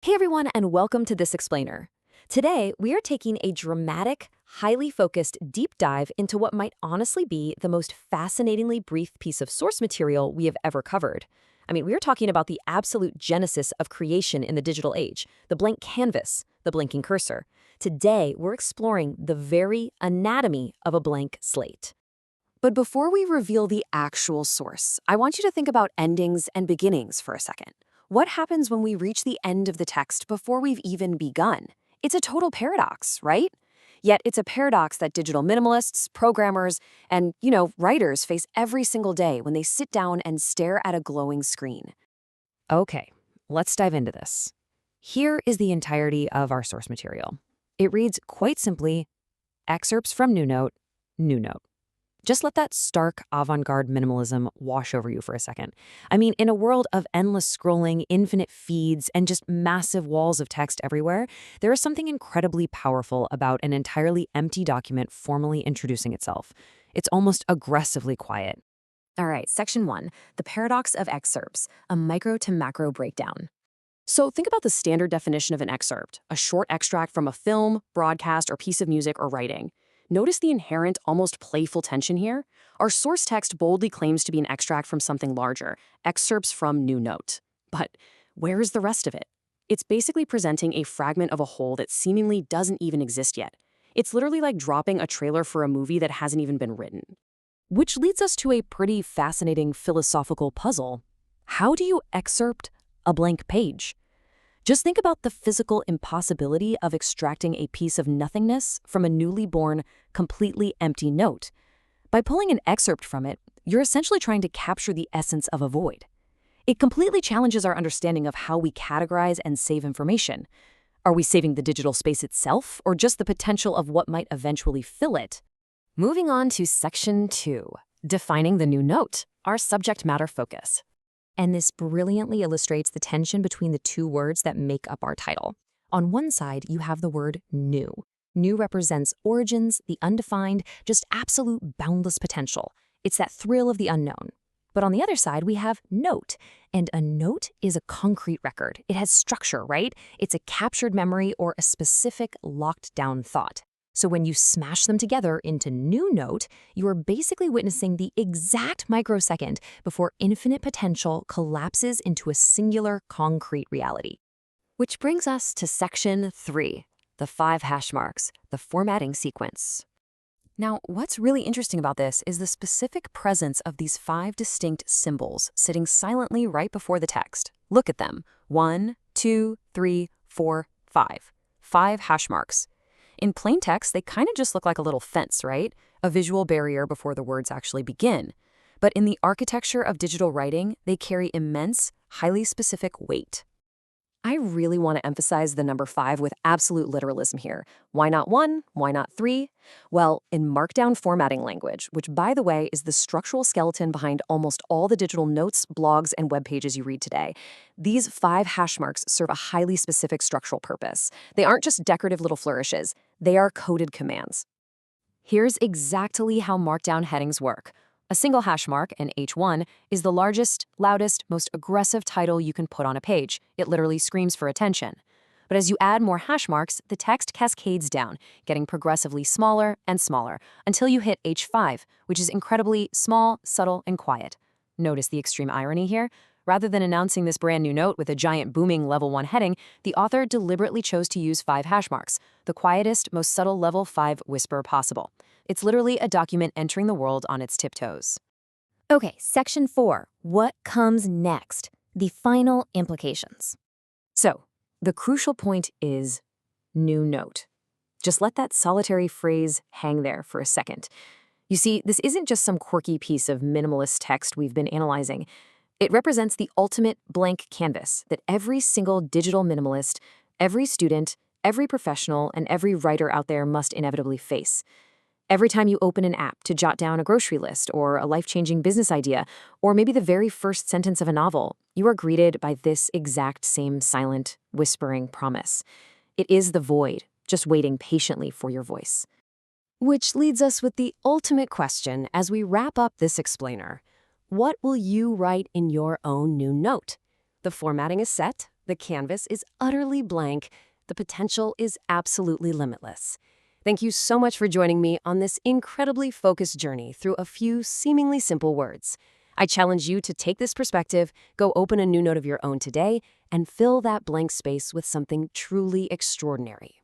Hey everyone, and welcome to This Explainer. Today, we are taking a dramatic, highly focused deep dive into what might honestly be the most fascinatingly brief piece of source material we have ever covered. We are talking about the absolute genesis of creation in the digital age, the blank canvas, the blinking cursor. Today, we're exploring the very anatomy of a blank slate. But before we reveal the actual source, I want you to think about endings and beginnings for a second. What happens when we reach the end of the text before we've even begun? It's a total paradox, right? Yet it's a paradox that digital minimalists, programmers, and, writers face every single day when they sit down and stare at a glowing screen. Okay, let's dive into this. Here is the entirety of our source material. It reads quite simply, excerpts from New Note, New Note. Just let that stark avant-garde minimalism wash over you for a second. In a world of endless scrolling, infinite feeds, and just massive walls of text everywhere, there is something incredibly powerful about an entirely empty document formally introducing itself. It's almost aggressively quiet. All right, section 1, the paradox of excerpts, a micro to macro breakdown. So think about the standard definition of an excerpt, a short extract from a film, broadcast, or piece of music or writing. Notice the inherent, almost playful tension here? Our source text boldly claims to be an extract from something larger, excerpts from New Note. But where is the rest of it? It's basically presenting a fragment of a whole that seemingly doesn't even exist yet. It's literally like dropping a trailer for a movie that hasn't even been written. Which leads us to a pretty fascinating philosophical puzzle. How do you excerpt a blank page? Just think about the physical impossibility of extracting a piece of nothingness from a newly born, completely empty note. By pulling an excerpt from it, you're essentially trying to capture the essence of a void. It completely challenges our understanding of how we categorize and save information. Are we saving the digital space itself, or just the potential of what might eventually fill it? Moving on to section 2, defining the new note, our subject matter focus. And this brilliantly illustrates the tension between the two words that make up our title. On one side, you have the word new. New represents origins, the undefined, just absolute boundless potential. It's that thrill of the unknown. But on the other side, we have note. And a note is a concrete record. It has structure, right? It's a captured memory or a specific locked down thought. So when you smash them together into New Note, you are basically witnessing the exact microsecond before infinite potential collapses into a singular concrete reality. Which brings us to section 3, the 5 hash marks, the formatting sequence. Now, what's really interesting about this is the specific presence of these 5 distinct symbols sitting silently right before the text. Look at them. 1, 2, 3, 4, 5. 5 hash marks. In plain text, they kind of just look like a little fence, right? A visual barrier before the words actually begin. But in the architecture of digital writing, they carry immense, highly specific weight. I really want to emphasize the number 5 with absolute literalism here. Why not 1? Why not 3? Well, in Markdown formatting language, which by the way is the structural skeleton behind almost all the digital notes, blogs, and web pages you read today, these 5 hash marks serve a highly specific structural purpose. They aren't just decorative little flourishes, they are coded commands. Here's exactly how Markdown headings work. A single hash mark, an H1, is the largest, loudest, most aggressive title you can put on a page. It literally screams for attention. But as you add more hash marks, the text cascades down, getting progressively smaller and smaller, until you hit H5, which is incredibly small, subtle, and quiet. Notice the extreme irony here? Rather than announcing this brand new note with a giant booming level 1 heading, the author deliberately chose to use 5 hash marks, the quietest, most subtle level 5 whisper possible. It's literally a document entering the world on its tiptoes. Okay, section 4. What comes next? The final implications. So, the crucial point is new note. Just let that solitary phrase hang there for a second. You see, this isn't just some quirky piece of minimalist text we've been analyzing. It represents the ultimate blank canvas that every single digital minimalist, every student, every professional, and every writer out there must inevitably face. Every time you open an app to jot down a grocery list or a life-changing business idea, or maybe the very first sentence of a novel, you are greeted by this exact same silent, whispering promise. It is the void, just waiting patiently for your voice. Which leads us with the ultimate question as we wrap up this explainer. What will you write in your own new note? The formatting is set, the canvas is utterly blank, the potential is absolutely limitless. Thank you so much for joining me on this incredibly focused journey through a few seemingly simple words. I challenge you to take this perspective, go open a new note of your own today, and fill that blank space with something truly extraordinary.